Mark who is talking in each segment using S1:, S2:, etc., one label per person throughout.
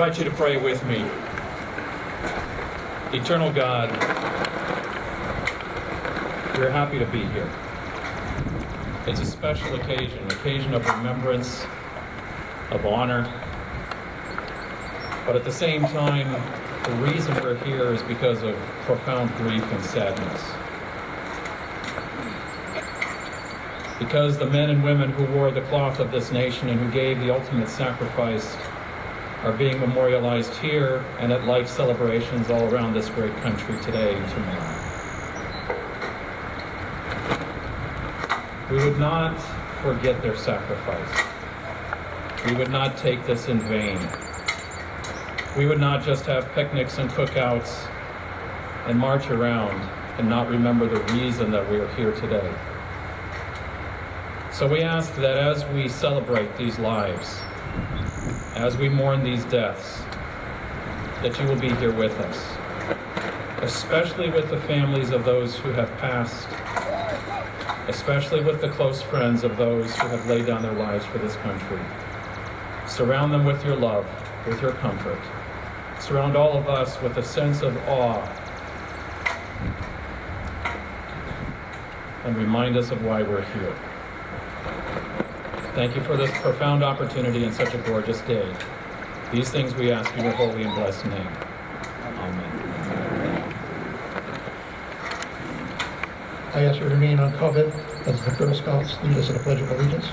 S1: invite you to pray with me. Eternal God, we're happy to be here. It's a special occasion, an occasion of remembrance, of honor, but at the same time, the reason we're here is because of profound grief and sadness. Because the men and women who wore the cloth of this nation and who gave the ultimate sacrifice are being memorialized here and at life celebrations all around this great country today and tomorrow. We would not forget their sacrifice. We would not take this in vain. We would not just have picnics and cookouts and march around and not remember the reason that we are here today. So we ask that as we celebrate these lives, as we mourn these deaths, that you will be here with us, especially with the families of those who have passed, especially with the close friends of those who have laid down their lives for this country. Surround them with your love, with your comfort. Surround all of us with a sense of awe and remind us of why we're here. Thank you for this profound opportunity and such a gorgeous day. These things we ask in your holy and blessed name. Amen.
S2: I ask you to remain uncovered as the Girl Scouts lead us in the Pledge of Allegiance.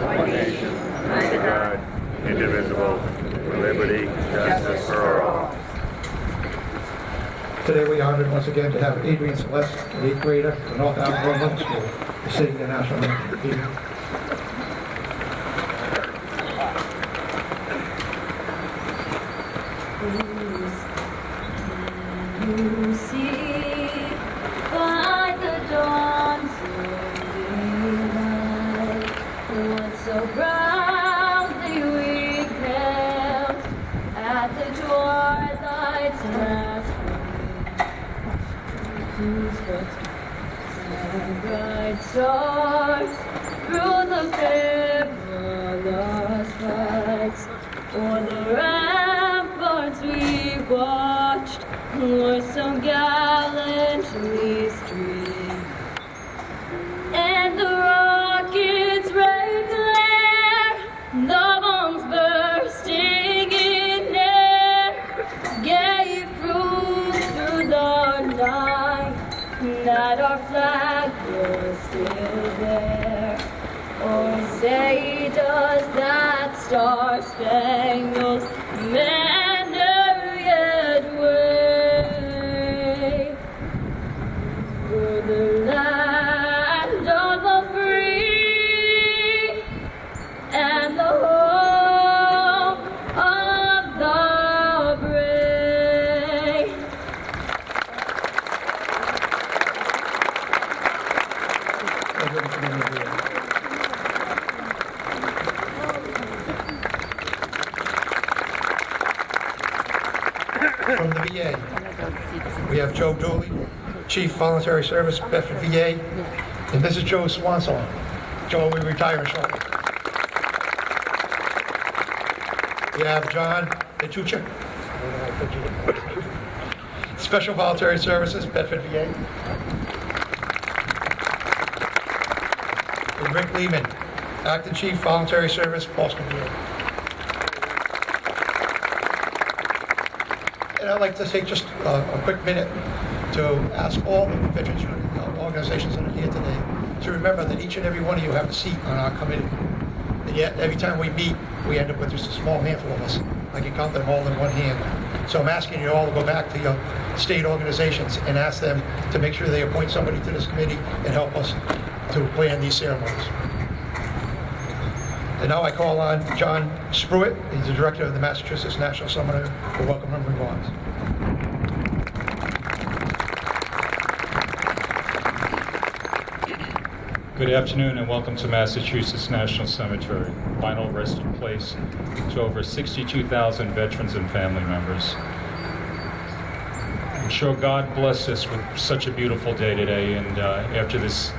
S3: One nation, under God, indivisible, with liberty, justice for all.
S2: Today we are honored once again to have Adrian Celeste, an 8th grader at North Alabama Middle School, singing the national anthem.
S4: You see by the dawn's early light what so proudly we hailed at the twilight's last and bright stars through the perilous fights o'er the ramparts we watched were so gallantly streamed, and the rockets' red glare, the bombs bursting in air, gave proof through the night that our flag was still there. Or say, does that star-spangled banner yet wave for the land of the free and the home of the brave?
S2: From the VA, we have Joe Dooley, Chief Voluntary Service, Bedford VA, and this is Joe Swanson. Joe will be retiring shortly. We have John Etucha, Special Voluntary Services, Bedford VA. And Rick Lehman, Acting Chief Voluntary Service, Boston VA. And I'd like to take just a quick minute to ask all the veterans organizations that are here today to remember that each and every one of you have a seat on our committee. And yet, every time we meet, we end up with just a small handful of us. I can count them all in one hand. So I'm asking you all to go back to your state organizations and ask them to make sure they appoint somebody to this committee and help us to plan these ceremonies. And now I call on John Spruyt. He's the director of the Massachusetts National Cemetery, for welcome remarks.
S5: Good afternoon and welcome to Massachusetts National Cemetery, final resting place to over 62,000 veterans and family members. I'm sure God blessed us with such a beautiful day today, and after this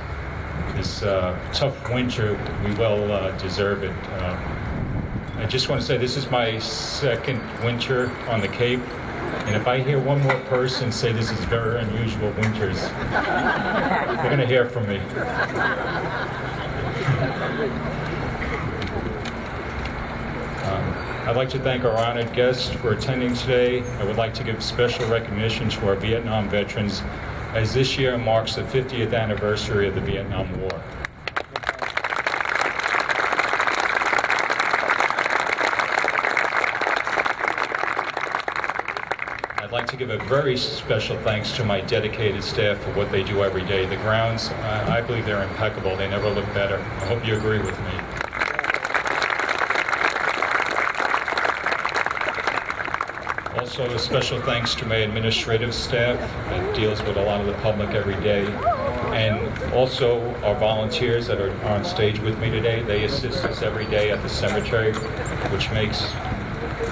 S5: tough winter, we well deserve it. I just want to say this is my second winter on the Cape, and if I hear one more person say this is very unusual winters, they're going to hear from me. I'd like to thank our honored guests for attending today. I would like to give special recognition to our Vietnam veterans, as this year marks the 50th anniversary of the Vietnam War. I'd like to give a very special thanks to my dedicated staff for what they do every day. The grounds, I believe they're impeccable. They never look better. I hope you agree with me. Also, a special thanks to my administrative staff that deals with a lot of the public every day. And also our volunteers that are on stage with me today. They assist us every day at the cemetery, which makes,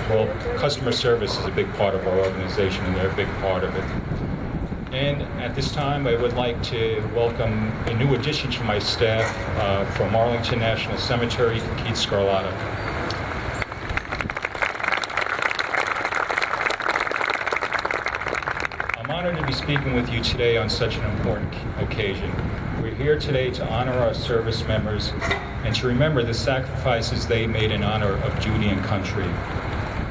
S5: well, customer service is a big part of our organization, and they're a big part of it. And at this time, I would like to welcome a new addition to my staff from Arlington National Cemetery, Keith Scarlatta. I'm honored to be speaking with you today on such an important occasion. We're here today to honor our service members and to remember the sacrifices they made in honor of duty and country.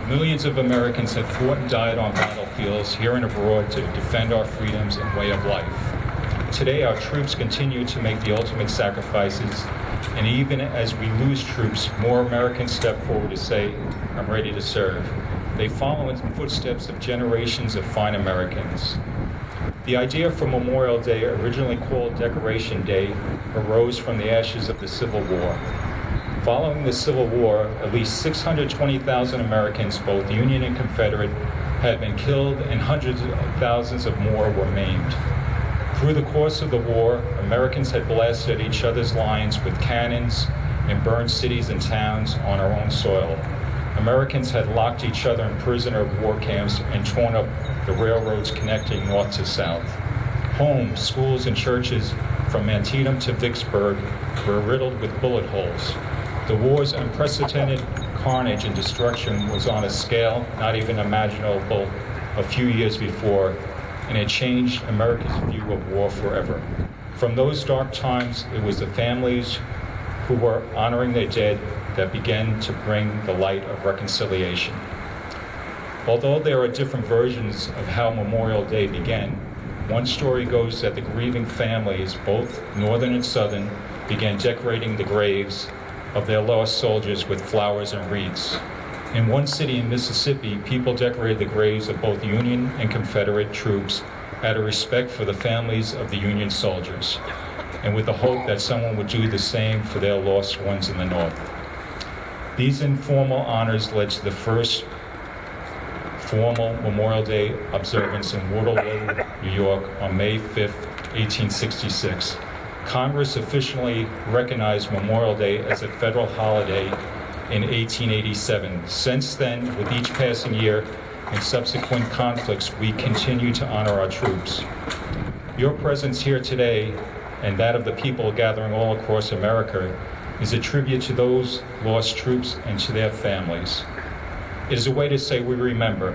S5: Millions of Americans have fought and died on battlefields here and abroad to defend our freedoms and way of life. Today, our troops continue to make the ultimate sacrifices, and even as we lose troops, more Americans step forward to say, "I'm ready to serve." They follow in the footsteps of generations of fine Americans. The idea for Memorial Day, originally called Decoration Day, arose from the ashes of the Civil War. Following the Civil War, at least 620,000 Americans, both Union and Confederate, had been killed and hundreds of thousands of more were maimed. Through the course of the war, Americans had blasted each other's lines with cannons and burned cities and towns on our own soil. Americans had locked each other in prisoner of war camps and torn up the railroads connecting north to south. Homes, schools, and churches from Antietam to Vicksburg were riddled with bullet holes. The war's unprecedented carnage and destruction was on a scale not even imaginable a few years before, and it changed America's view of war forever. From those dark times, it was the families who were honoring their dead that began to bring the light of reconciliation. Although there are different versions of how Memorial Day began, one story goes that the grieving families, both Northern and Southern, began decorating the graves of their lost soldiers with flowers and wreaths. In one city in Mississippi, people decorated the graves of both Union and Confederate troops out of respect for the families of the Union soldiers, and with the hope that someone would do the same for their lost ones in the North. These informal honors led to the first formal Memorial Day observance in Waterloo, New York on May 5, 1866. Congress officially recognized Memorial Day as a federal holiday in 1887. Since then, with each passing year and subsequent conflicts, we continue to honor our troops. Your presence here today, and that of the people gathering all across America, is a tribute to those lost troops and to their families. It is a way to say we remember.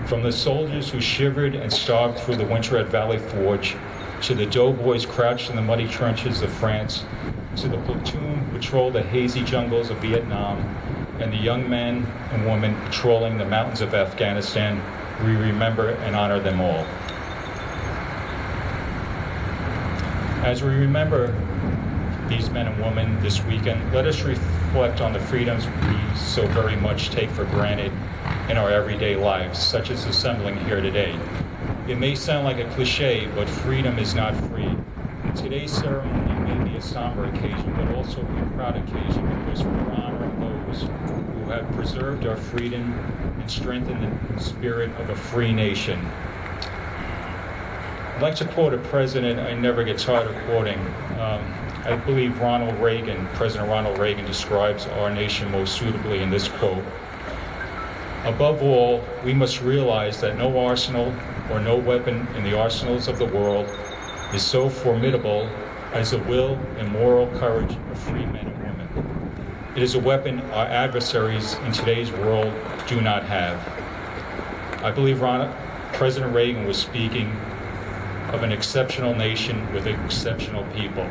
S5: From the soldiers who shivered and starved through the winter at Valley Forge, to the doughboys crouched in the muddy trenches of France, to the platoon who patrolled the hazy jungles of Vietnam, and the young men and women patrolling the mountains of Afghanistan, we remember and honor them all. As we remember these men and women this weekend, let us reflect on the freedoms we so very much take for granted in our everyday lives, such as assembling here today. It may sound like a cliche, but freedom is not free. Today's ceremony may be a somber occasion, but also a proud occasion because we're honoring those who have preserved our freedom and strengthened the spirit of a free nation. I'd like to quote a president I never get tired of quoting. I believe President Ronald Reagan describes our nation most suitably in this quote. Above all, we must realize that no arsenal or no weapon in the arsenals of the world is so formidable as the will and moral courage of free men and women. It is a weapon our adversaries in today's world do not have. I believe President Reagan was speaking of an exceptional nation with exceptional people.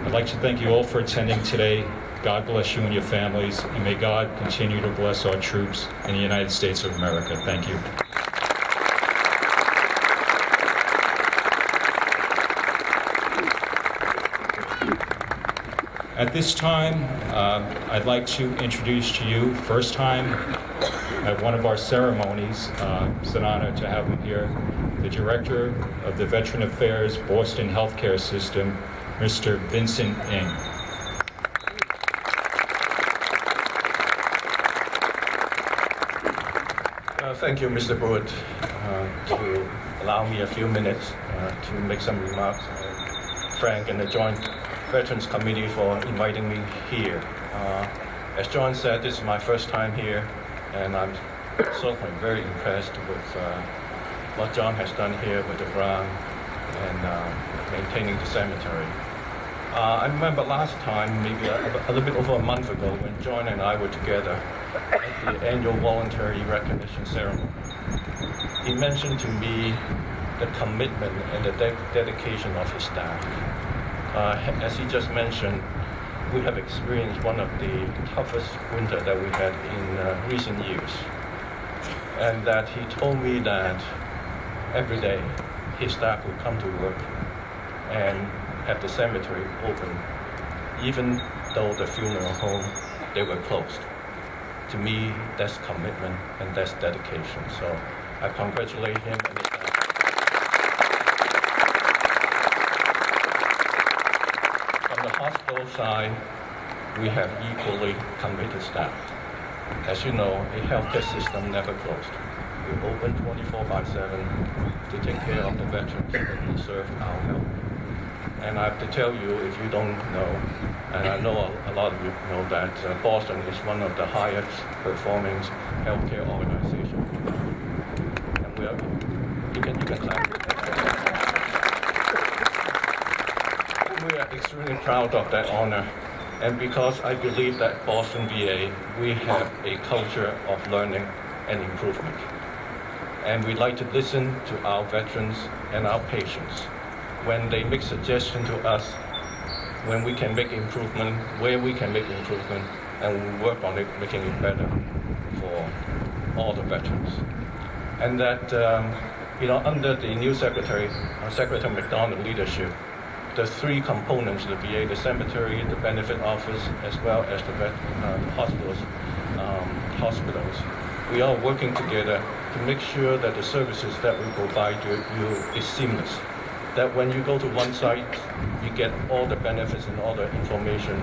S5: I'd like to thank you all for attending today. God bless you and your families, and may God continue to bless our troops in the United States of America. Thank you. At this time, I'd like to introduce to you, first time at one of our ceremonies, it's an honor to have him here, the Director of the Veteran Affairs Boston Healthcare System, Mr. Vincent Ng.
S6: Thank you, Mr. Spruyt, to allow me a few minutes to make some remarks. Frank and the Joint Veterans Committee for inviting me here. As John said, this is my first time here, and I'm certainly very impressed with what John has done here with the ground and maintaining the cemetery. I remember last time, maybe a little bit over a month ago, when John and I were together at the annual voluntary recognition ceremony. He mentioned to me the commitment and the dedication of his staff. As he just mentioned, we have experienced one of the toughest winter that we had in recent years. And that he told me that every day his staff would come to work and have the cemetery open, even though the funeral home, they were closed. To me, that's commitment and that's dedication. So I congratulate him and his staff. On the hospital side, we have equally committed staff. As you know, a healthcare system never closed. We open 24/7 to take care of the veterans that deserve our help. And I have to tell you, if you don't know, and I know a lot of you know that Boston is one of the highest performing healthcare organizations. And you can clap. We are extremely proud of that honor. And because I believe that Boston VA, we have a culture of learning and improvement. And we like to listen to our veterans and our patients when they make suggestions to us, when we can make improvement, where we can make improvement, and we work on it, making it better for all the veterans. And that, under the new Secretary McDonough leadership, the three components of the VA, the cemetery, the benefit office, as well as the hospitals, we are working together to make sure that the services that we provide you is seamless. That when you go to one site, you get all the benefits and all the information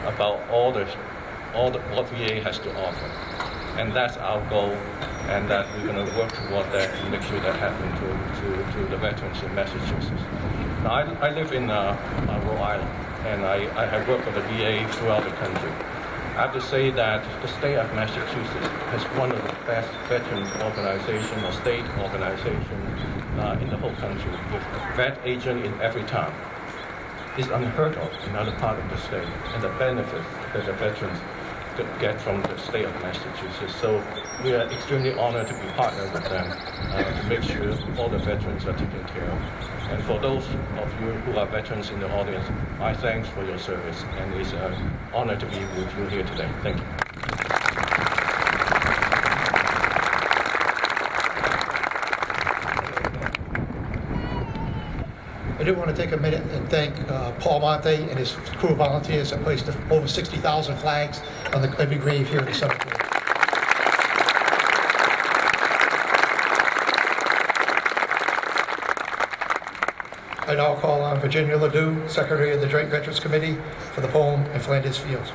S6: about what VA has to offer. And that's our goal, and that we're going to work toward that and make sure that happens to the veterans in Massachusetts. Now, I live in Rhode Island, and I have worked for the VA throughout the country. I have to say that the state of Massachusetts has one of the best veterans organization or state organization in the whole country, with a vet agent in every town. It's unheard of in other part of the state, and the benefit that the veterans get from the state of Massachusetts. So we are extremely honored to be partnered with them to make sure all the veterans are taken care of. And for those of you who are veterans in the audience, my thanks for your service, and it's an honor to be with you here today. Thank you.
S2: I do want to take a minute and thank Paul Monte and his crew of volunteers that placed over 60,000 flags on every grave here in the cemetery. I now call on Virginia Ledoux, Secretary of the Joint Veterans Committee, for the poem in Flanders Fields.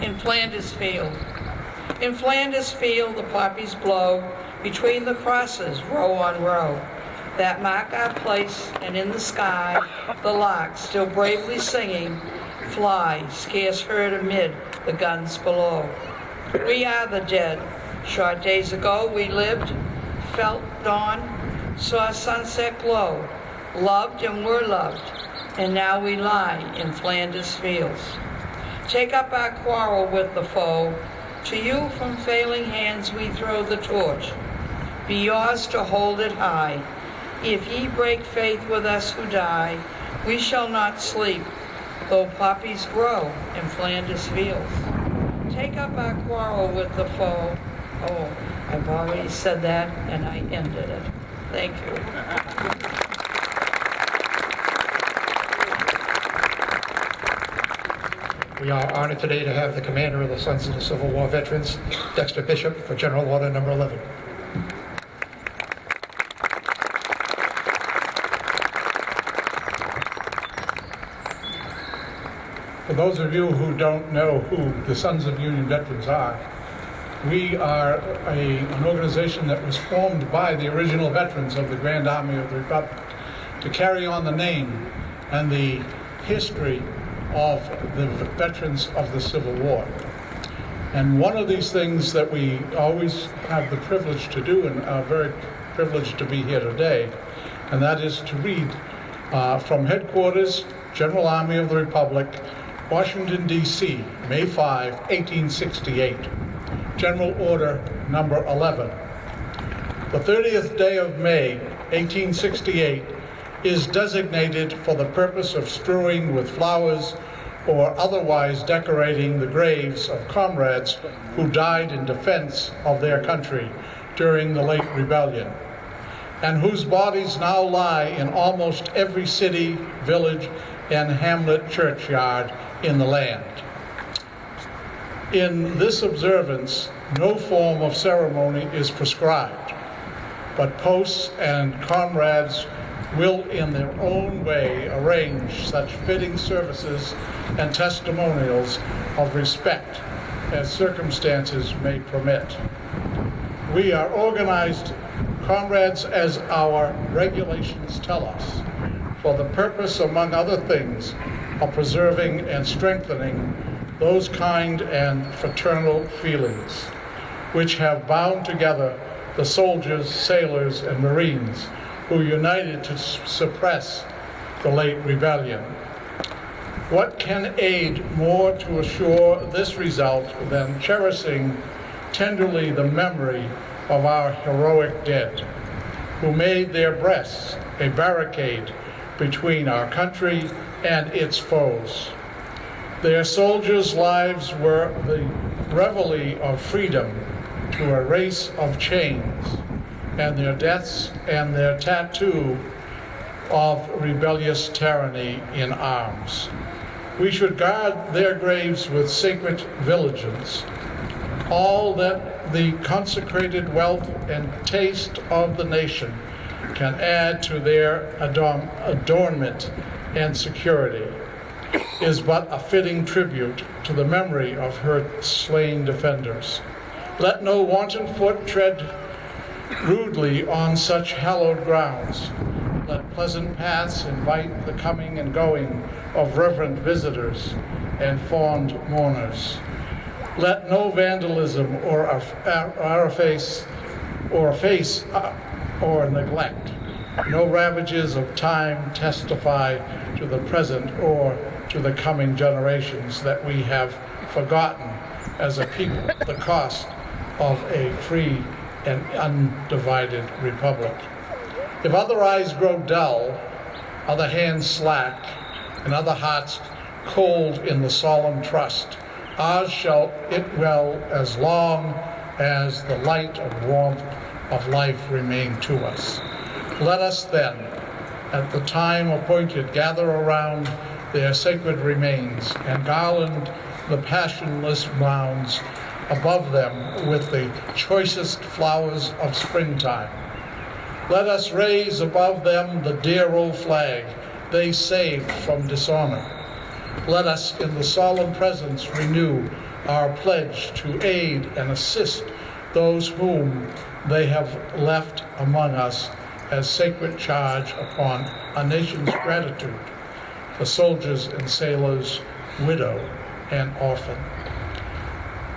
S7: In Flanders Field, In Flanders field the poppies blow, between the crosses, row on row, that mark our place, and in the sky, the larks, still bravely singing, fly, scarce heard amid the guns below. We are the dead. Short days ago we lived, felt dawn, saw sunset glow, loved and were loved, and now we lie in Flanders fields. Take up our quarrel with the foe. To you from failing hands we throw the torch. Be yours to hold it high. If ye break faith with us who die, we shall not sleep, though poppies grow in Flanders fields. Take up our quarrel with the foe. Oh, I've already said that, and I ended it. Thank you.
S2: We are honored today to have the commander of the Sons of the Civil War Veterans, Dexter Bishop, for General Order Number 11.
S8: For those of you who don't know who the Sons of Union Veterans are, we are an organization that was formed by the original veterans of the Grand Army of the Republic to carry on the name and the history of the veterans of the Civil War. And one of these things that we always have the privilege to do, and are very privileged to be here today, and that is to read from Headquarters, General Army of the Republic, Washington, D.C., May 5, 1868. General Order Number 11. The 30th day of May, 1868, is designated for the purpose of strewing with flowers or otherwise decorating the graves of comrades who died in defense of their country during the late rebellion, and whose bodies now lie in almost every city, village, and hamlet churchyard in the land. In this observance, no form of ceremony is prescribed, but posts and comrades will in their own way arrange such fitting services and testimonials of respect as circumstances may permit. We are organized, comrades, as our regulations tell us, for the purpose, among other things, of preserving and strengthening those kind and fraternal feelings which have bound together the soldiers, sailors, and Marines who united to suppress the late rebellion. What can aid more to assure this result than cherishing tenderly the memory of our heroic dead, who made their breasts a barricade between our country and its foes. Their soldiers' lives were the reveille of freedom to a race of chains, and their deaths and their tattoo of rebellious tyranny in arms. We should guard their graves with sacred vigilance. All that the consecrated wealth and taste of the nation can add to their adornment and security is but a fitting tribute to the memory of her slain defenders. Let no wanton foot tread rudely on such hallowed grounds. Let pleasant paths invite the coming and going of reverent visitors and fond mourners. Let no vandalism or neglect, no ravages of time testify to the present or to the coming generations that we have forgotten as a people the cost of a free and undivided republic. If other eyes grow dull, other hands slack, and other hearts cold in the solemn trust, ours shall it well as long as the light and warmth of life remain to us. Let us then, at the time appointed, gather around their sacred remains and garland the passionless mounds above them with the choicest flowers of springtime. Let us raise above them the dear old flag they saved from dishonor. let us in the solemn presence renew our pledge to aid and assist those whom they have left among us as sacred charge upon a nation's gratitude, the soldiers and sailors, widow and orphan.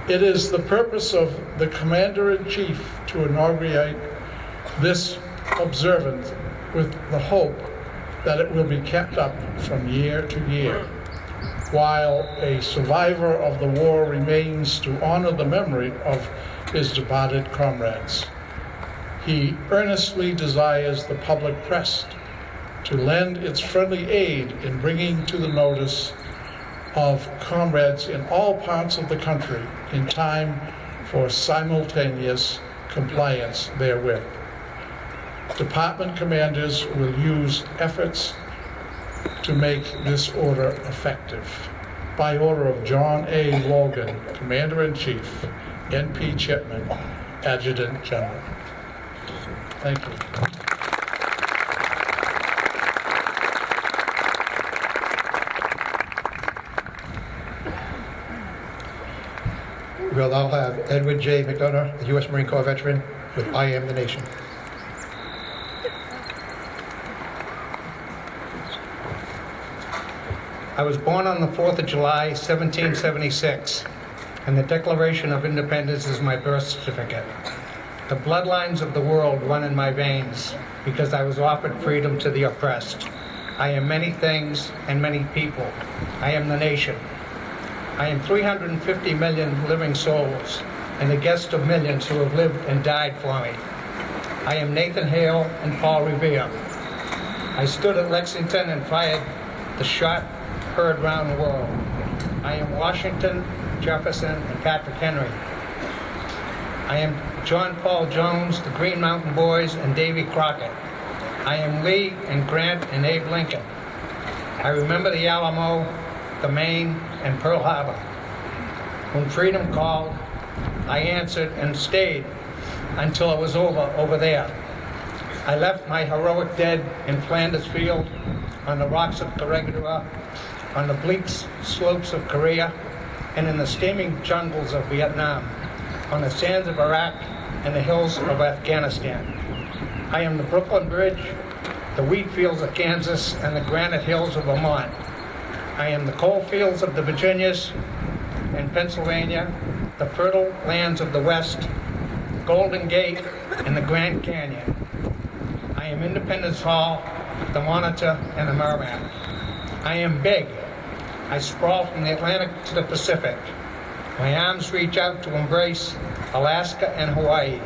S8: It is the purpose of the Commander-in-Chief to inaugurate this observance with the hope that it will be kept up from year to year. While a survivor of the war remains to honor the memory of his departed comrades, he earnestly desires the public press to lend its friendly aid in bringing to the notice of comrades in all parts of the country in time for simultaneous compliance therewith. Department commanders will use efforts to make this order effective. By order of John A. Logan, Commander-in-Chief, N.P. Chipman, Adjutant General. Thank you.
S2: We'll now have Edward J. McDonough, the U.S. Marine Corps veteran, with I Am the Nation.
S9: I was born on the 4th of July, 1776, and the Declaration of Independence is my birth certificate. The bloodlines of the world run in my veins because I was offered freedom to the oppressed. I am many things and many people. I am the nation. I am 350 million living souls and the guest of millions who have lived and died for me. I am Nathan Hale and Paul Revere. I stood at Lexington and fired the shot heard round the world. I am Washington, Jefferson, and Patrick Henry. I am John Paul Jones, the Green Mountain Boys, and Davy Crockett. I am Lee and Grant and Abe Lincoln. I remember the Alamo, the Maine, and Pearl Harbor. When freedom called, I answered and stayed until it was over there. I left my heroic dead in Flanders Field, on the rocks of Corregidor, on the bleak slopes of Korea, and in the steaming jungles of Vietnam, on the sands of Iraq and the hills of Afghanistan. I am the Brooklyn Bridge, the wheat fields of Kansas, and the granite hills of Vermont. I am the coal fields of the Virginias and Pennsylvania, the fertile lands of the West, Golden Gate, and the Grand Canyon. I am Independence Hall, the Monitor, and the Merrimack. I am big. I sprawl from the Atlantic to the Pacific. My arms reach out to embrace Alaska and Hawaii.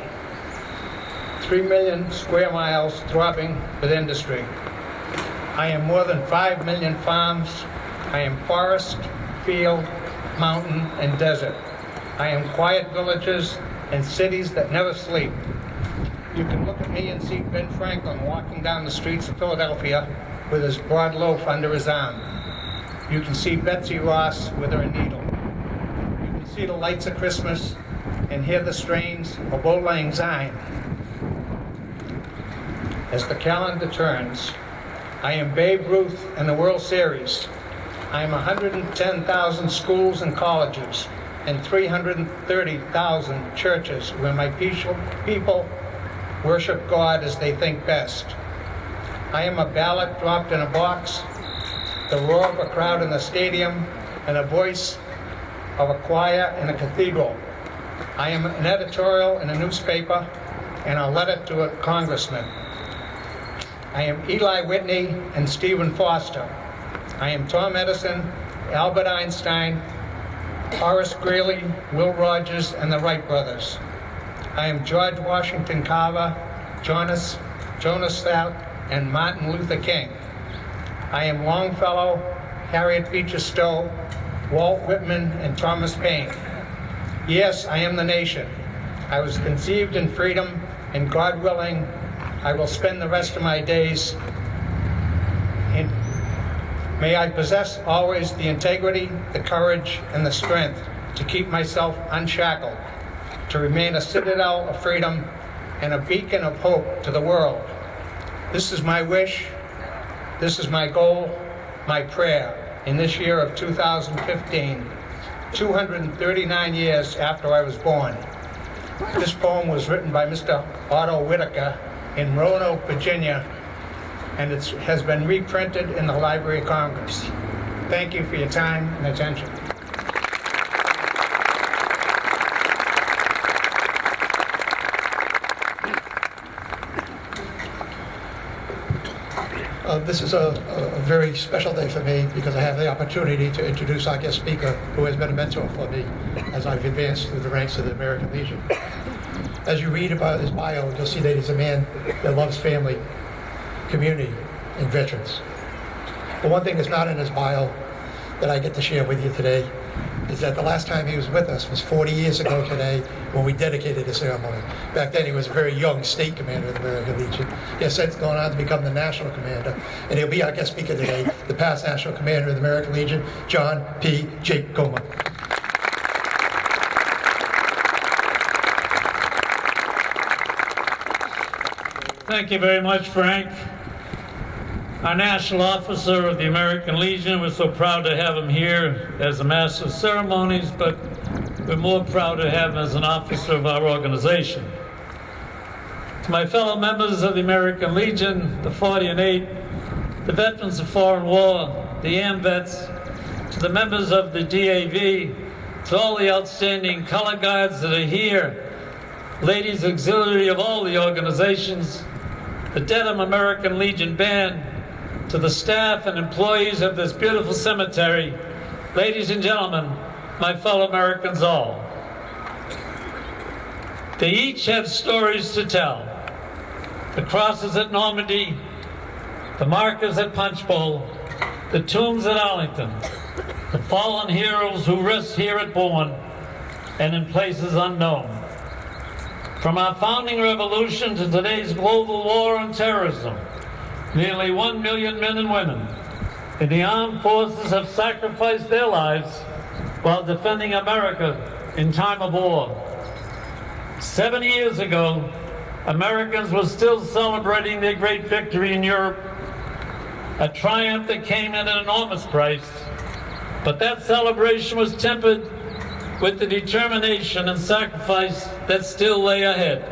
S9: 3 million square miles throbbing with industry. I am more than 5 million farms. I am forest, field, mountain, and desert. I am quiet villages and cities that never sleep. You can look at me and see Ben Franklin walking down the streets of Philadelphia with his broad loaf under his arm. You can see Betsy Ross with her needle. You can see the lights of Christmas and hear the strains of Auld Lang Syne. As the calendar turns, I am Babe Ruth in the World Series. I am 110,000 schools and colleges and 330,000 churches where my people worship God as they think best. I am a ballot dropped in a box, the roar of a crowd in the stadium, and a voice of a choir in a cathedral. I am an editorial in a newspaper and a letter to a congressman. I am Eli Whitney and Stephen Foster. I am Tom Edison, Albert Einstein, Horace Greeley, Will Rogers, and the Wright brothers. I am George Washington Carver, Jonas Salk, and Martin Luther King. I am Longfellow, Harriet Beecher Stowe, Walt Whitman, and Thomas Paine. Yes, I am the nation. I was conceived in freedom, and God willing, I will spend the rest of my days in. May I possess always the integrity, the courage, and the strength to keep myself unshackled, to remain a citadel of freedom and a beacon of hope to the world. This is my wish, this is my goal, my prayer. in this year of 2015, 239 years after I was born. This poem was written by Mr. Otto Whitaker in Roanoke, Virginia, and it has been reprinted in the Library of Congress. Thank you for your time and attention.
S2: This is a very special day for me because I have the opportunity to introduce our guest speaker, who has been a mentor for me as I've advanced through the ranks of the American Legion. As you read about his bio, you'll see that he's a man that loves family, community, and veterans. But one thing that's not in his bio that I get to share with you today is that the last time he was with us was 40 years ago today when we dedicated the ceremony. Back then he was a very young state commander of the American Legion. He has since gone on to become the national commander, and he'll be our guest speaker today, the past national commander of the American Legion, John P. Jake Goma.
S10: Thank you very much, Frank. Our National Officer of the American Legion, we're so proud to have him here as a Master of Ceremonies, but we're more proud to have him as an officer of our organization. To my fellow members of the American Legion, the 40 and 8, the veterans of foreign war, the Amvets, to the members of the DAV, to all the outstanding color guards that are here, ladies auxiliary of all the organizations, the Dedham American Legion Band, to the staff and employees of this beautiful cemetery, ladies and gentlemen, my fellow Americans all. They each have stories to tell. The crosses at Normandy, the markers at Punchbowl, the tombs at Arlington, the fallen heroes who rest here at Bourne and in places unknown. From our founding revolution to today's global war on terrorism, nearly 1 million men and women in the armed forces have sacrificed their lives while defending America in time of war. 70 years ago, Americans were still celebrating their great victory in Europe, a triumph that came at an enormous price, but that celebration was tempered with the determination and sacrifice that still lay ahead.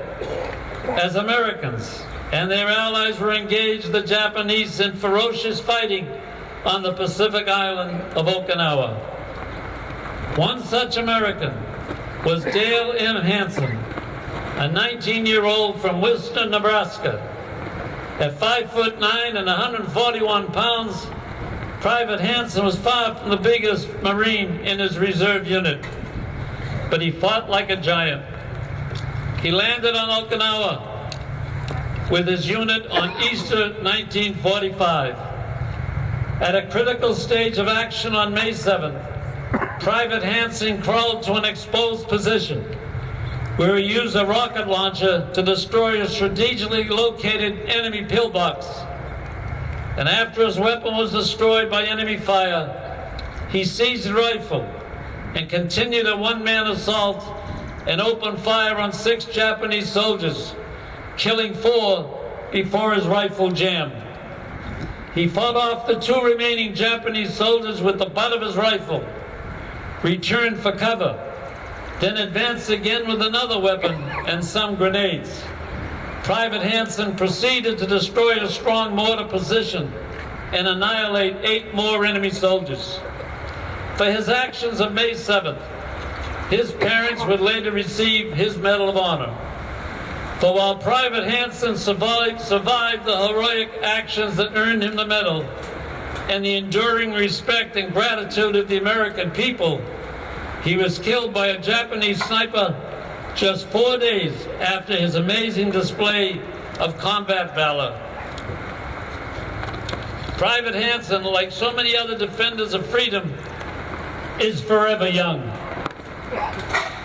S10: As Americans and their allies were engaged the Japanese in ferocious fighting on the Pacific island of Okinawa. One such American was Dale M. Hansen, a 19-year-old from Worcester, Nebraska. At 5'9" and 141 pounds, Private Hansen was far from the biggest Marine in his reserve unit, but he fought like a giant. He landed on Okinawa with his unit on Easter 1945. At a critical stage of action on May 7th, Private Hansen crawled to an exposed position where he used a rocket launcher to destroy a strategically located enemy pillbox. And after his weapon was destroyed by enemy fire, he seized the rifle and continued a one-man assault and opened fire on 6 Japanese soldiers, killing 4 before his rifle jammed. He fought off the 2 remaining Japanese soldiers with the butt of his rifle, returned for cover, then advanced again with another weapon and some grenades. Private Hansen proceeded to destroy a strong mortar position and annihilate 8 more enemy soldiers. For his actions of May 7th, his parents would later receive his Medal of Honor. For while Private Hansen survived the heroic actions that earned him the medal and the enduring respect and gratitude of the American people, he was killed by a Japanese sniper just 4 days after his amazing display of combat valor. Private Hansen, like so many other defenders of freedom, is forever young.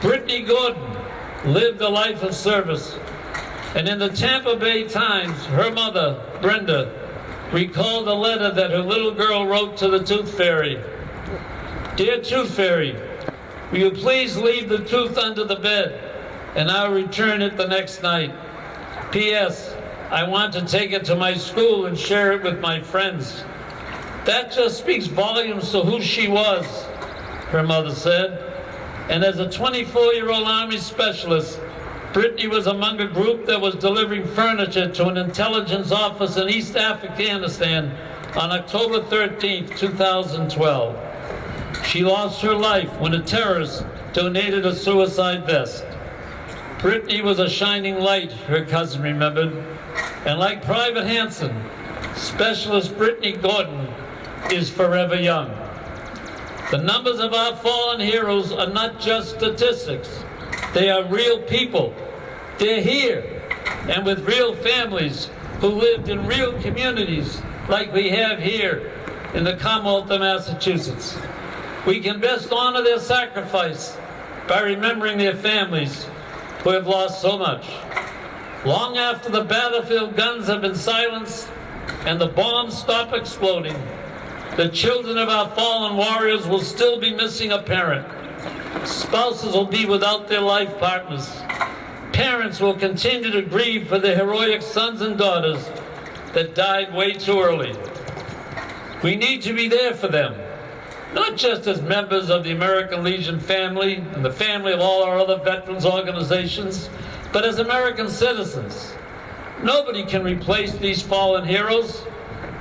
S10: Brittany Gordon lived a life of service, and in the Tampa Bay Times, her mother, Brenda, recalled a letter that her little girl wrote to the Tooth Fairy. Dear Tooth Fairy, will you please leave the tooth under the bed and I'll return it the next night. P.S. I want to take it to my school and share it with my friends. That just speaks volumes to who she was, her mother said. And as a 24-year-old Army specialist, Brittany was among a group that was delivering furniture to an intelligence office in East Afghanistan on October 13, 2012. She lost her life when a terrorist donated a suicide vest. Brittany was a shining light, her cousin remembered, and like Private Hanson, Specialist Brittany Gordon is forever young. The numbers of our fallen heroes are not just statistics. They are real people. They're here, and with real families who lived in real communities like we have here in the Commonwealth of Massachusetts. We can best honor their sacrifice by remembering their families who have lost so much. Long after the battlefield guns have been silenced and the bombs stop exploding, the children of our fallen warriors will still be missing a parent. Spouses will be without their life partners. Parents will continue to grieve for their heroic sons and daughters that died way too early. We need to be there for them, not just as members of the American Legion family and the family of all our other veterans organizations, but as American citizens. Nobody can replace these fallen heroes,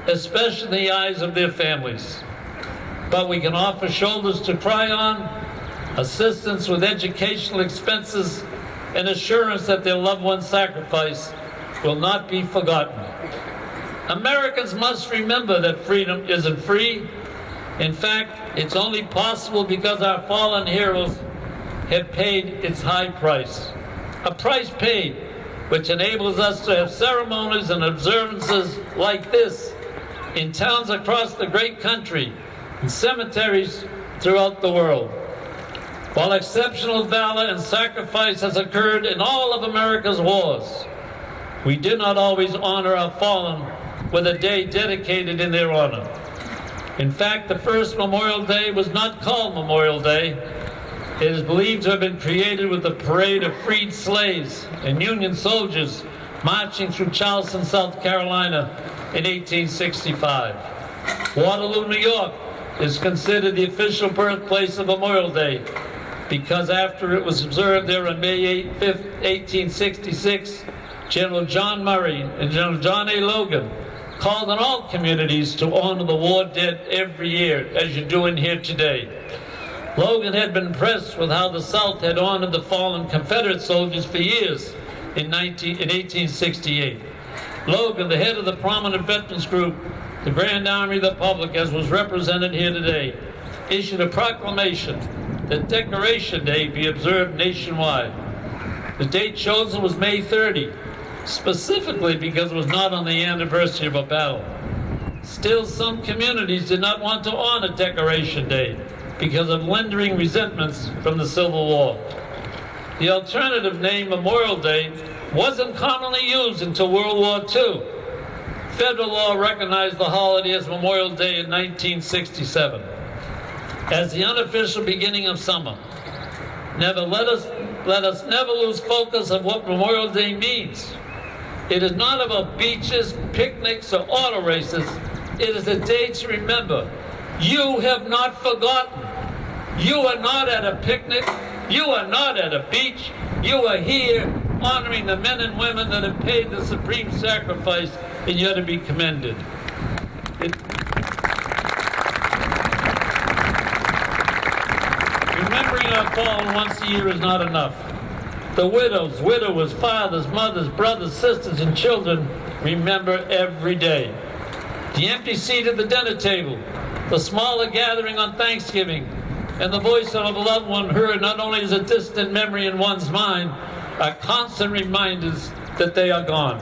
S10: especially in the eyes of their families. But we can offer shoulders to cry on, assistance with educational expenses, and assurance that their loved one's sacrifice will not be forgotten. Americans must remember that freedom isn't free. In fact, it's only possible because our fallen heroes have paid its high price. A price paid which enables us to have ceremonies and observances like this in towns across the great country and cemeteries throughout the world. While exceptional valor and sacrifice has occurred in all of America's wars, we did not always honor our fallen with a day dedicated in their honor. In fact, the first Memorial Day was not called Memorial Day. It is believed to have been created with the parade of freed slaves and Union soldiers marching through Charleston, South Carolina in 1865. Waterloo, New York is considered the official birthplace of Memorial Day because after it was observed there on May 5, 1866, General John Murray and General John A. Logan called on all communities to honor the war dead every year, as you're doing here today. Logan had been impressed with how the South had honored the fallen Confederate soldiers for years in 1868. Logan, the head of the prominent veterans group, the Grand Army of the Republic, as was represented here today, issued a proclamation that Decoration Day be observed nationwide. The date chosen was May 30, specifically because it was not on the anniversary of a battle. Still, some communities did not want to honor Decoration Day because of lingering resentments from the Civil War. The alternative name, Memorial Day, wasn't commonly used until World War II. Federal law recognized the holiday as Memorial Day in 1967 as the unofficial beginning of summer. Let us never lose focus of what Memorial Day means. It is not about beaches, picnics, or auto races. It is a day to remember. You have not forgotten. You are not at a picnic. You are not at a beach. You are here honoring the men and women that have paid the supreme sacrifice, and you are to be commended. Remembering our fallen once a year is not enough. The widows, widowers, fathers, mothers, brothers, sisters, and children remember every day. The empty seat at the dinner table, the smaller gathering on Thanksgiving, and the voice of a loved one heard not only as a distant memory in one's mind, are constant reminders that they are gone.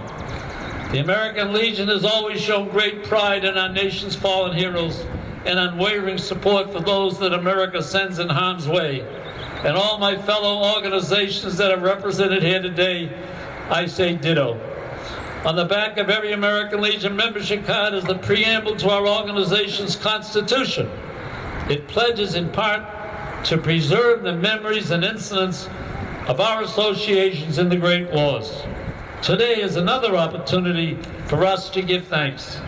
S10: The American Legion has always shown great pride in our nation's fallen heroes and unwavering support for those that America sends in harm's way. And all my fellow organizations that are represented here today, I say ditto. On the back of every American Legion membership card is the preamble to our organization's constitution. It pledges in part to preserve the memories and incidents of our associations in the Great Wars. Today is another opportunity for us to give thanks.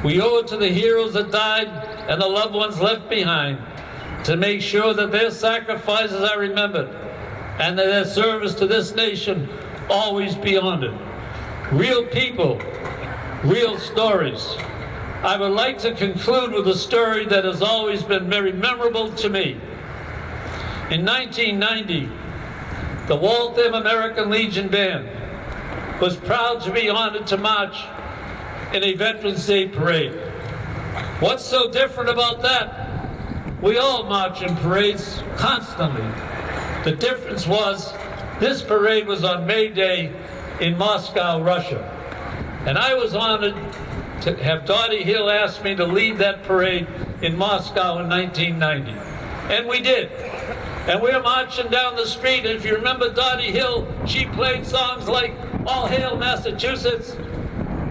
S10: We owe it to the heroes that died and the loved ones left behind to make sure that their sacrifices are remembered and that their service to this nation always be honored. Real people, real stories. I would like to conclude with a story that has always been very memorable to me. In 1990, the Waltham American Legion Band was proud to be honored to march in a Veterans Day parade. What's so different about that? We all march in parades constantly. The difference was this parade was on May Day in Moscow, Russia. And I was honored to have Dottie Hill ask me to lead that parade in Moscow in 1990. And we did. And we were marching down the street, and if you remember Dottie Hill, she played songs like All Hail Massachusetts,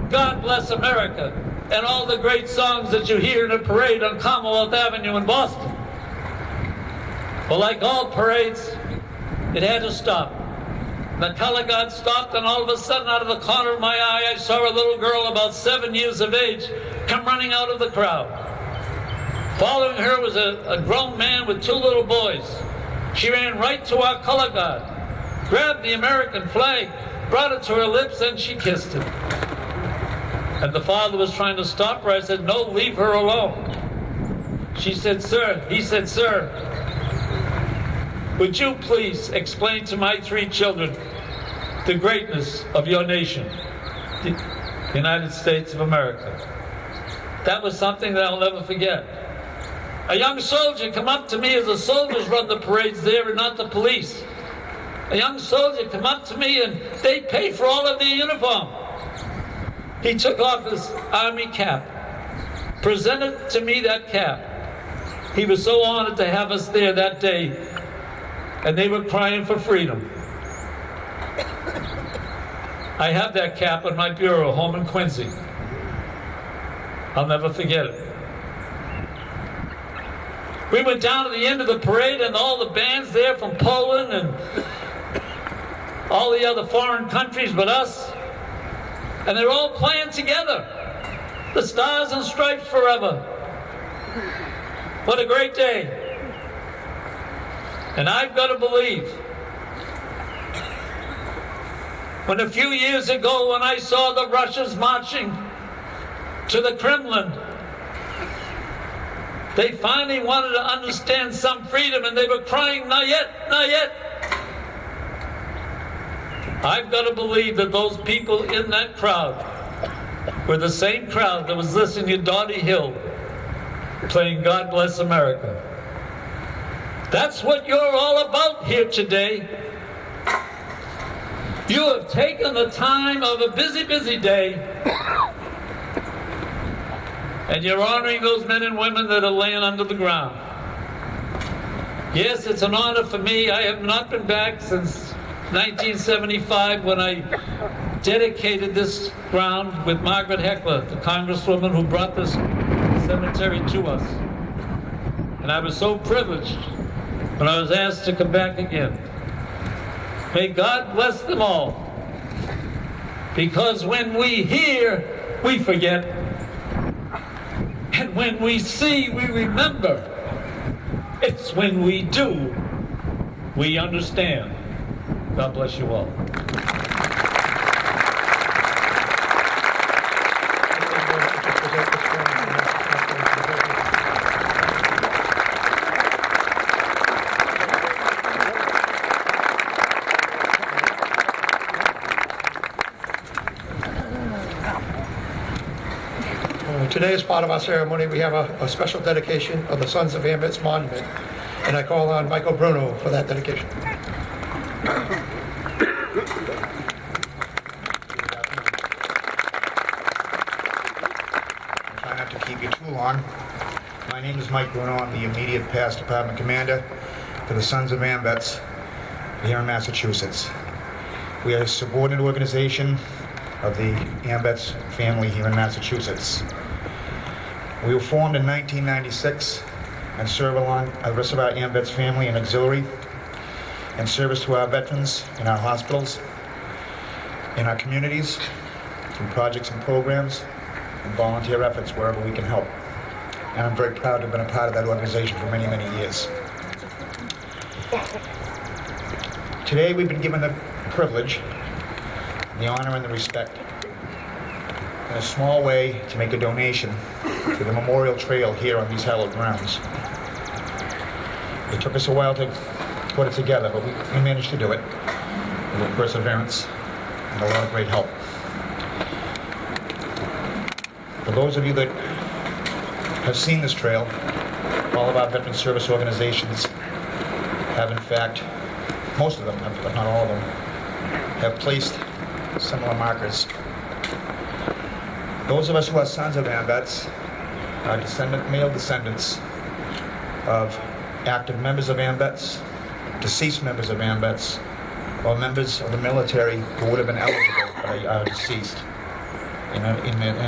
S10: God Bless America, and all the great songs that you hear in a parade on Commonwealth Avenue in Boston. Well, like all parades, it had to stop. The color guard stopped, and all of a sudden, out of the corner of my eye, I saw a little girl about 7 years of age come running out of the crowd. Following her was a grown man with 2 little boys. She ran right to our color guard, grabbed the American flag, brought it to her lips, and she kissed it. And the father was trying to stop her. I said, "No, leave her alone." She said, "Sir," he said, "Sir, would you please explain to my 3 children the greatness of your nation, the United States of America?" That was something that I'll never forget. A young soldier come up to me, as the soldiers run the parades there and not the police. A young soldier come up to me, and they pay for all of their uniform. He took off his army cap, presented to me that cap. He was so honored to have us there that day, and they were crying for freedom. I have that cap in my bureau home in Quincy. I'll never forget it. We went down to the end of the parade, and all the bands there from Poland and all the other foreign countries but us, and they're all playing together. The Stars and Stripes Forever. What a great day. And I've got to believe, when a few years ago when I saw the Russians marching to the Kremlin, they finally wanted to understand some freedom, and they were crying, "Not yet, not yet." I've got to believe that those people in that crowd were the same crowd that was listening to Dottie Hill playing God Bless America. That's what you're all about here today. You have taken the time of a busy, busy day, and you're honoring those men and women that are laying under the ground. Yes, it's an honor for me. I have not been back since 1975 when I dedicated this ground with Margaret Heckler, the congresswoman who brought this cemetery to us. And I was so privileged when I was asked to come back again. May God bless them all. Because when we hear, we forget. And when we see, we remember. It's when we do, we understand. God bless you all.
S2: Today, as part of our ceremony, we have a special dedication of the Sons of Amvets Monument, and I call on Michael Bruno for that dedication.
S11: Try not to keep you too long. My name is Mike Bruno. I'm the immediate past department commander for the Sons of Amvets here in Massachusetts. We are a subordinate organization of the Amvets family here in Massachusetts. We were formed in 1996 and serve along the rest of our Amvets family and auxiliary in service to our veterans in our hospitals, in our communities, through projects and programs, and volunteer efforts wherever we can help. And I'm very proud to have been a part of that organization for many, many years. Today we've been given the privilege, the honor, and the respect in a small way to make a donation to the memorial trail here on these hallowed grounds. It took us a while to put it together, but we managed to do it with perseverance and a lot of great help. For those of you that have seen this trail, all of our veteran service organizations have, in fact, most of them, but not all of them, have placed similar markers. Those of us who are sons of Amvets are male descendants of active members of Amvets, deceased members of Amvets, or members of the military who would have been eligible but are deceased in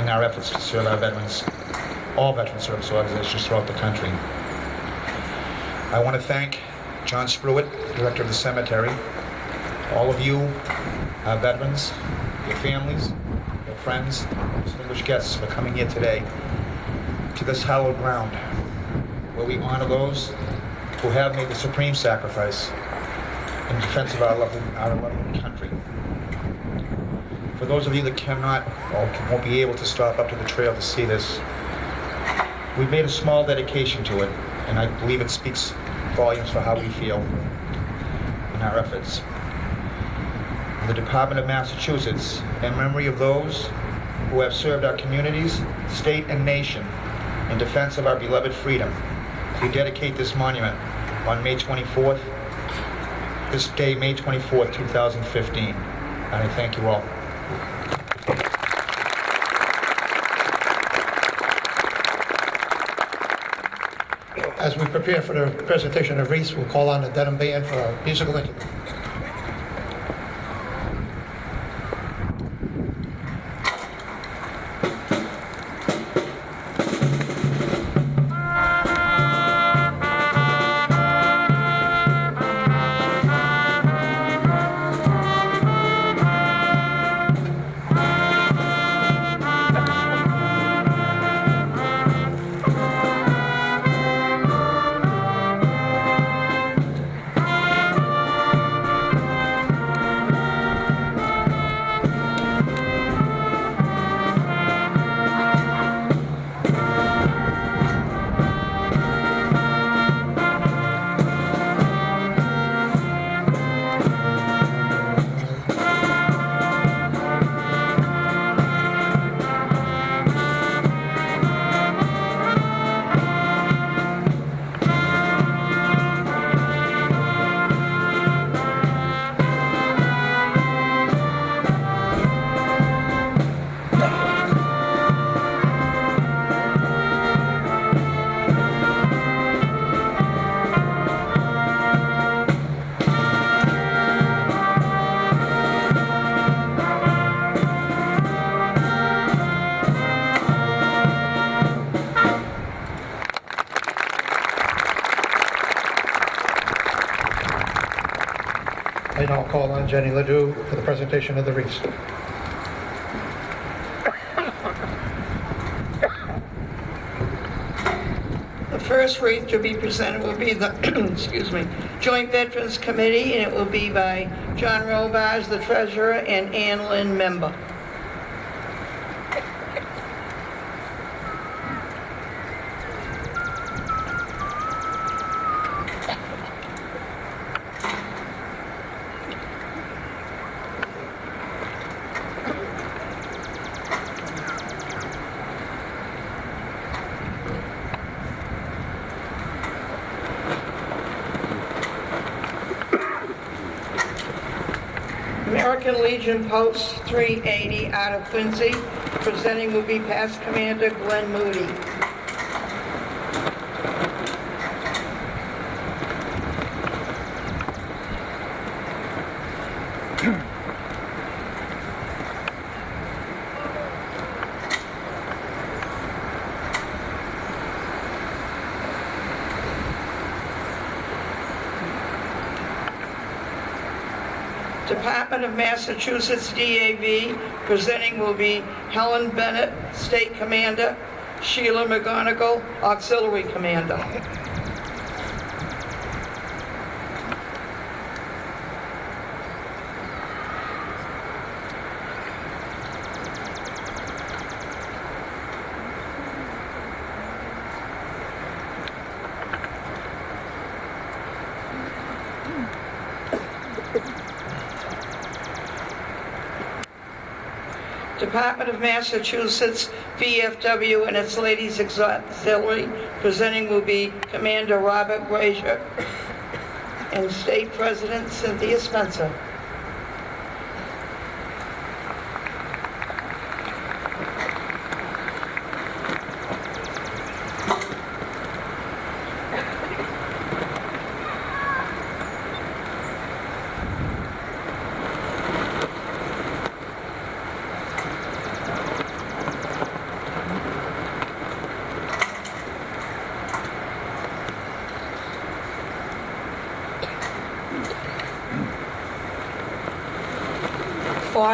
S11: our efforts to serve our veterans, all veteran service organizations throughout the country. I want to thank John Spruyt, Director of the Cemetery, all of you, our veterans, your families, your friends, distinguished guests for coming here today to this hallowed ground where we honor those who have made the supreme sacrifice in defense of our lovely country. For those of you that cannot or won't be able to stop up to the trail to see this, we've made a small dedication to it, and I believe it speaks volumes for how we feel in our efforts. The Department of Massachusetts, in memory of those who have served our communities, state, and nation in defense of our beloved freedom, we dedicate this monument on May 24th, this day, May 24th, 2015. And I thank you all.
S2: As we prepare for the presentation of wreaths, we'll call on the Dedham Band for a musical interlude. I now call on Jenny Ledoux for the presentation of the wreaths.
S7: The first wreath to be presented will be the Joint Veterans Committee, and it will be by John Robars, the treasurer, and Ann Lynn, member. American Legion Post 380 out of Quincy. Presenting will be Past Commander Glenn Moody. Department of Massachusetts DAV, presenting will be Helen Bennett, State Commander, Sheila McGonigal, Auxiliary Commander. Department of Massachusetts VFW and its Ladies Auxiliary, presenting will be Commander Robert Grazier and State President Cynthia Spencer.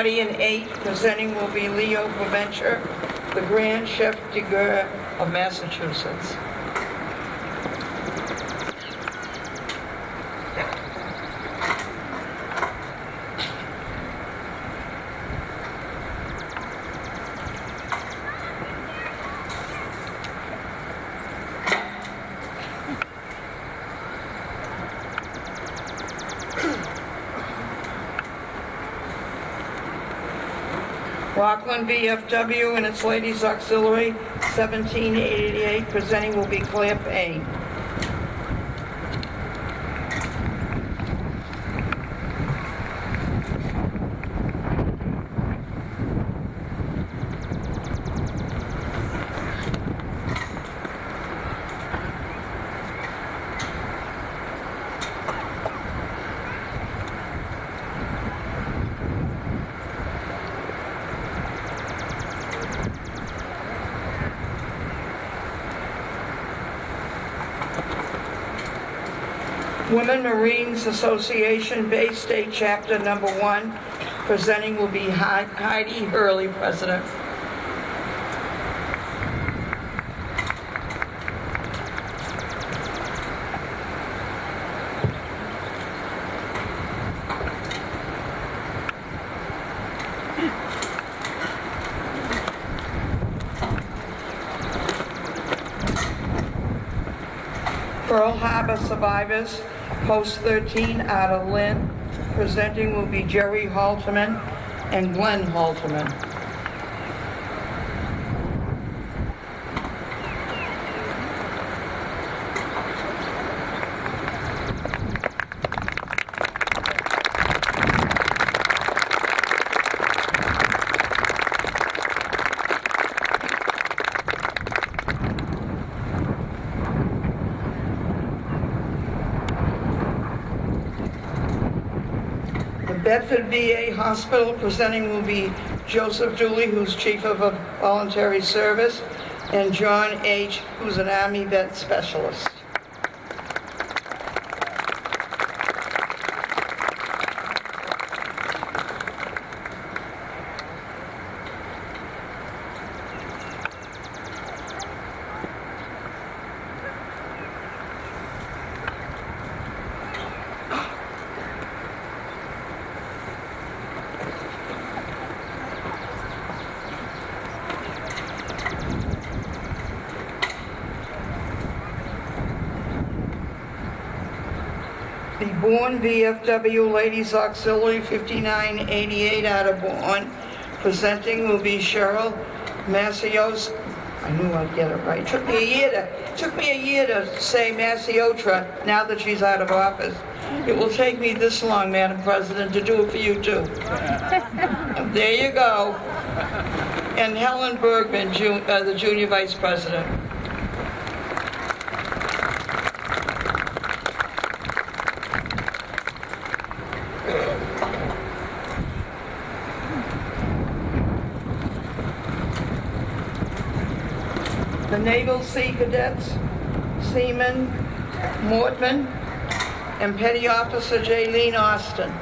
S7: And 8, presenting will be Leo Boventure, the Grand Chef de Guerre of Massachusetts. Rockland VFW and its Ladies Auxiliary, 1788, presenting will be Claire Payne. Women Marines Association Bay State Chapter Number 1, presenting will be Heidi Hurley, President. Pearl Harbor Survivors, Post 13 out of Lynn. Presenting will be Jerry Halterman and Glenn Halterman. Bedford VA Hospital, presenting will be Joseph Dooley, who's Chief of Voluntary Service, and John H., who's an Army vet specialist. The Bourne VFW Ladies Auxiliary, 5988 out of Bourne. Presenting will be Cheryl Macios. I knew I'd get it right. Took me a year to say Maciotra now that she's out of office. It will take me this long, Madam President, to do it for you too. There you go. And Helen Bergman, the Junior Vice President. The Naval Sea Cadets, Seaman Mortman, and Petty Officer Jaylene Austin.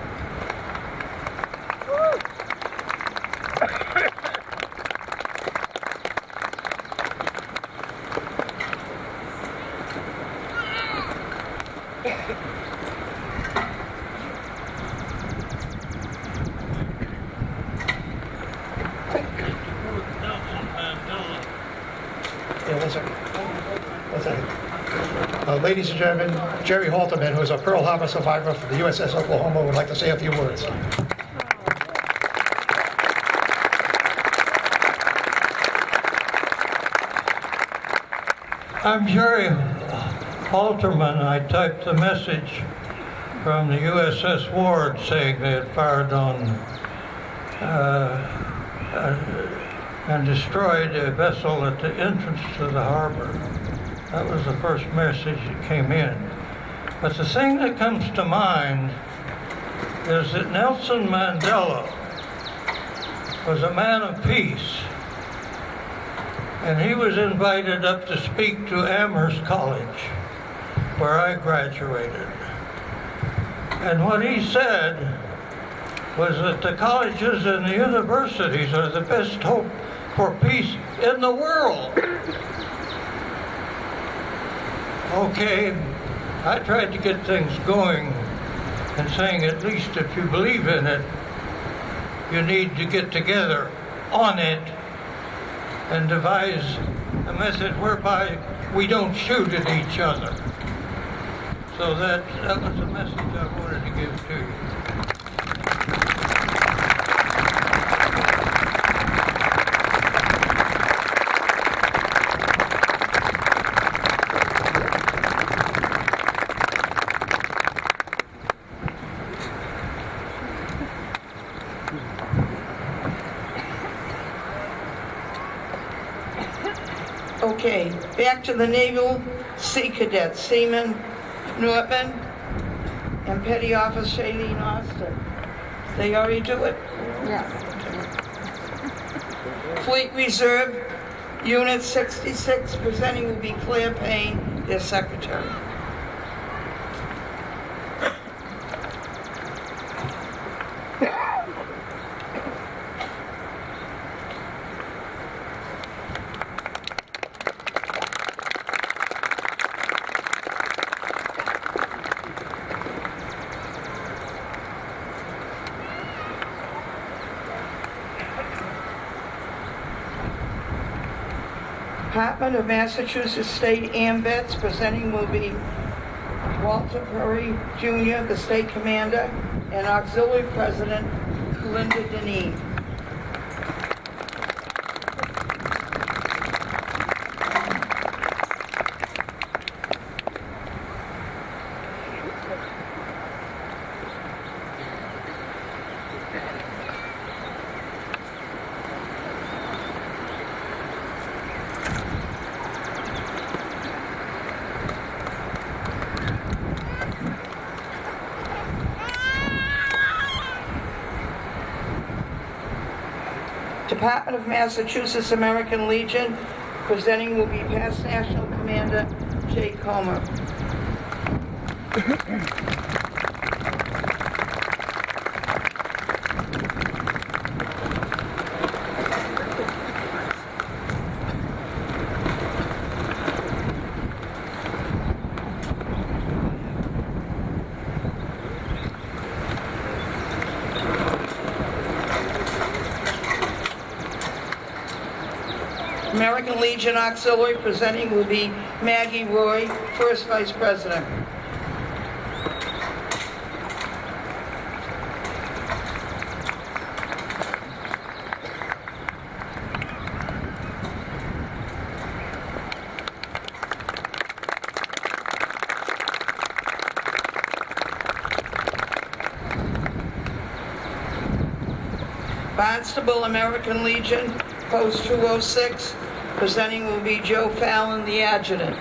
S2: ladies and gentlemen, Jerry Halterman, who is a Pearl Harbor survivor for the USS Oklahoma, would like to say a few words.
S12: I'm Jerry Halterman. I typed the message from the USS Ward saying they had fired on and destroyed a vessel at the entrance to the harbor. That was the first message that came in. But the thing that comes to mind is that Nelson Mandela was a man of peace, and he was invited up to speak to Amherst College, where I graduated. And what he said was that the colleges and the universities are the best hope for peace in the world. Okay, I tried to get things going and saying at least if you believe in it, you need to get together on it and devise a method whereby we don't shoot at each other. So that was the message I wanted to give to you.
S7: Okay, back to the Naval Sea Cadets, Seaman Nortman and Petty Officer Shailene Austin. They already do it?
S4: Yeah.
S7: Fleet Reserve, Unit 66, presenting will be Claire Payne, their secretary. Department of Massachusetts State Amvets, presenting will be Walter Perry Jr., the state commander, and auxiliary president Linda Deneen. Department of Massachusetts American Legion, presenting will be Past National Commander Jay Comer. American Legion Auxiliary, presenting will be Maggie Roy, First Vice President. Barnstable American Legion, Post 206, presenting will be Joe Fallon, the adjutant.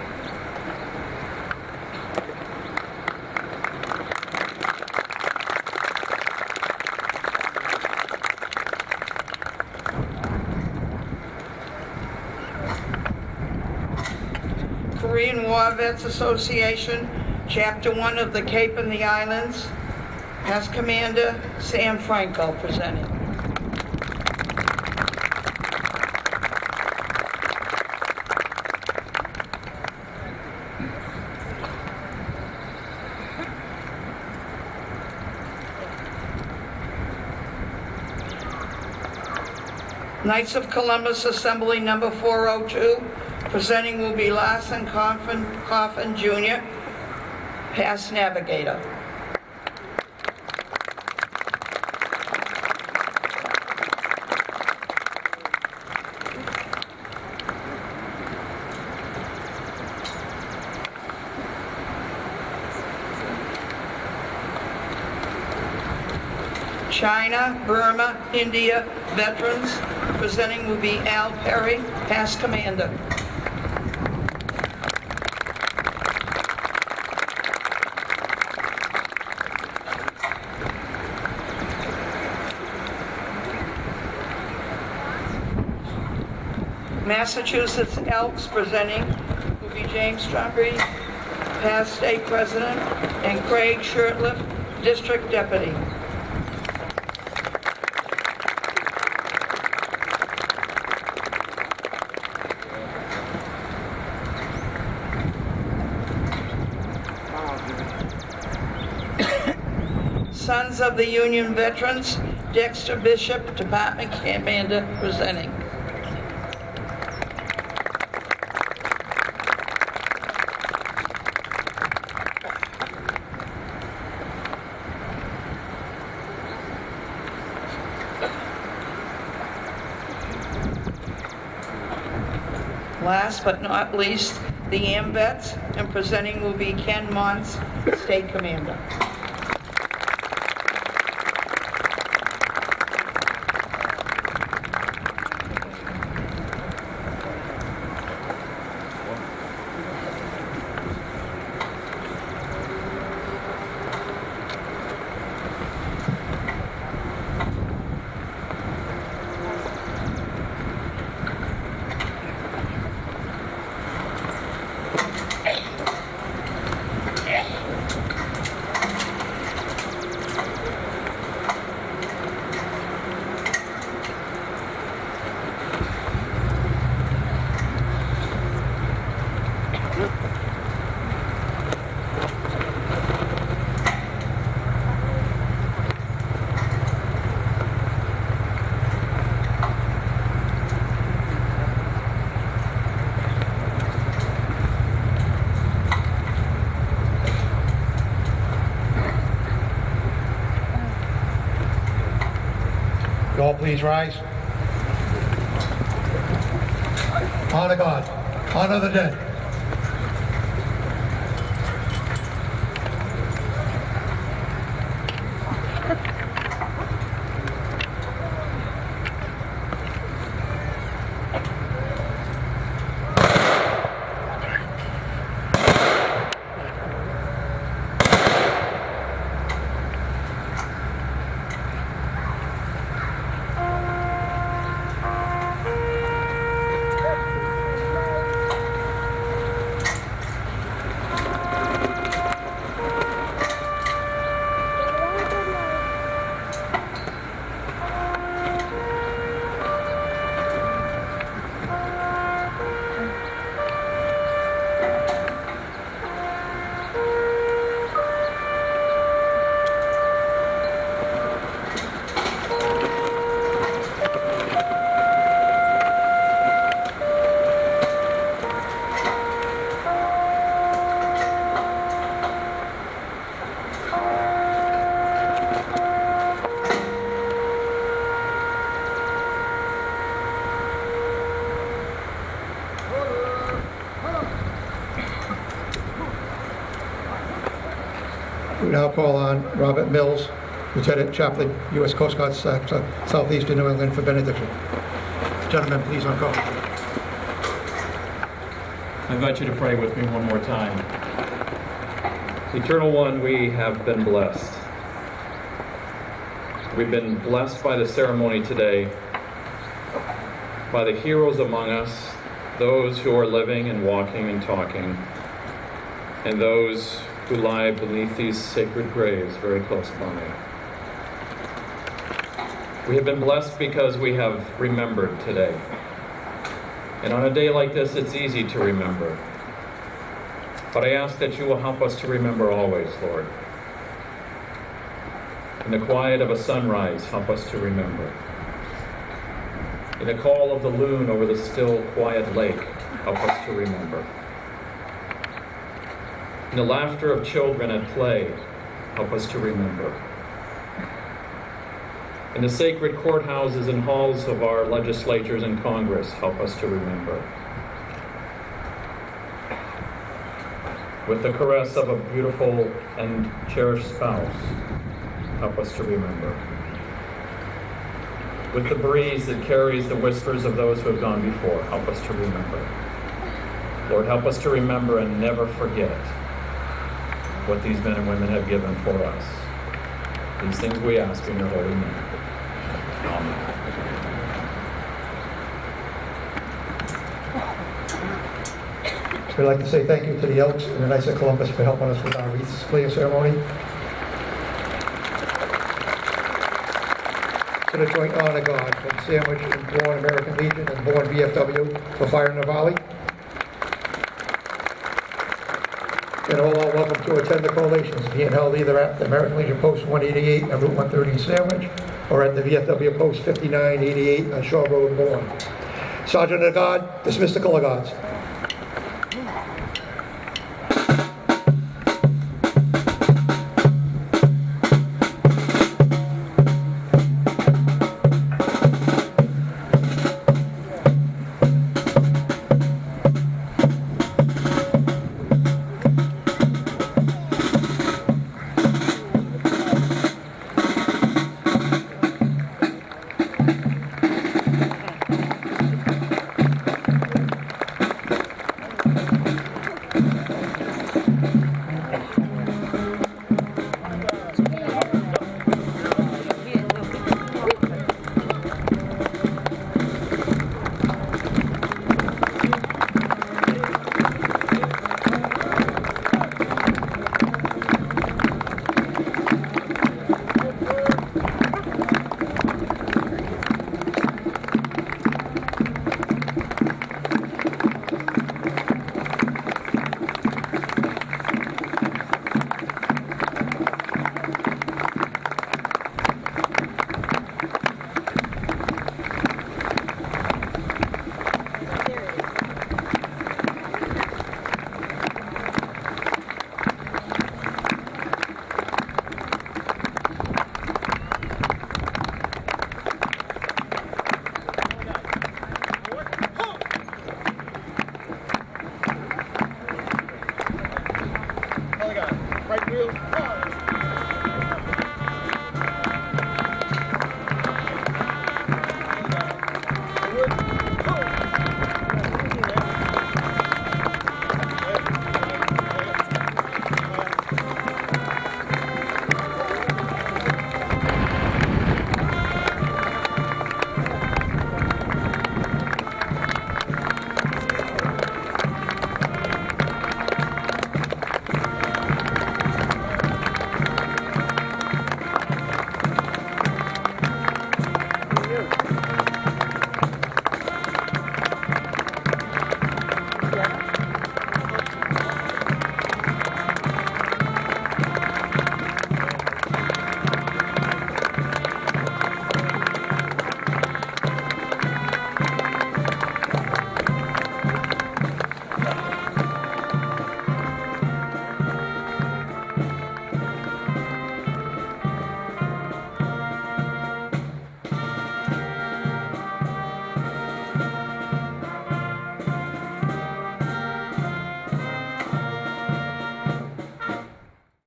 S7: Korean War Vets Association, Chapter 1 of the Cape and the Islands, as Commander Sam Franco presenting. Knights of Columbus Assembly number 402, Presenting will be Larson Coffin Jr., past navigator. China, Burma, India veterans. Presenting will be Al Perry, past commander. Massachusetts Elks. Presenting will be James Strumby, past state president, and Craig Shirtliff, district deputy. Sons of the Union Veterans, Dexter Bishop, department commander, presenting. Last but not least, the Amvets, and presenting will be Ken Mons, state commander.
S2: You all please rise. Honor God. Honor the dead. We now call on Robert Mills, Lieutenant Chaplain, U.S. Coast Guard Sector, Southeastern New England, for benediction. Gentlemen, please on call.
S1: I invite you to pray with me one more time. Eternal One, we have been blessed. We've been blessed by the ceremony today, by the heroes among us, those who are living and walking and talking, and those who lie beneath these sacred graves very close by. We have been blessed because we have remembered today. And on a day like this, it's easy to remember. But I ask that you will help us to remember always, Lord. In the quiet of a sunrise, help us to remember. In the call of the loon over the still, quiet lake, help us to remember. In the laughter of children at play, help us to remember. In the sacred courthouses and halls of our legislatures and Congress, help us to remember. With the caress of a beautiful and cherished spouse, help us to remember. With the breeze that carries the whispers of those who have gone before, help us to remember. Lord, help us to remember and never forget what these men and women have given for us. These things we ask in your holy name. Amen.
S2: We'd like to say thank you to the Elks and the Knights of Columbus for helping us with our wreath clear ceremony. To the Joint Honor Guard from Sandwich and Bourne American Legion and Bourne VFW for fire in the valley. And all are welcome to attend the collations being held either at the American Legion Post 188 on Route 130 in Sandwich or at the VFW Post 5988 on Shaw Road, Bourne. Sergeant of the Guard, dismiss the color guards.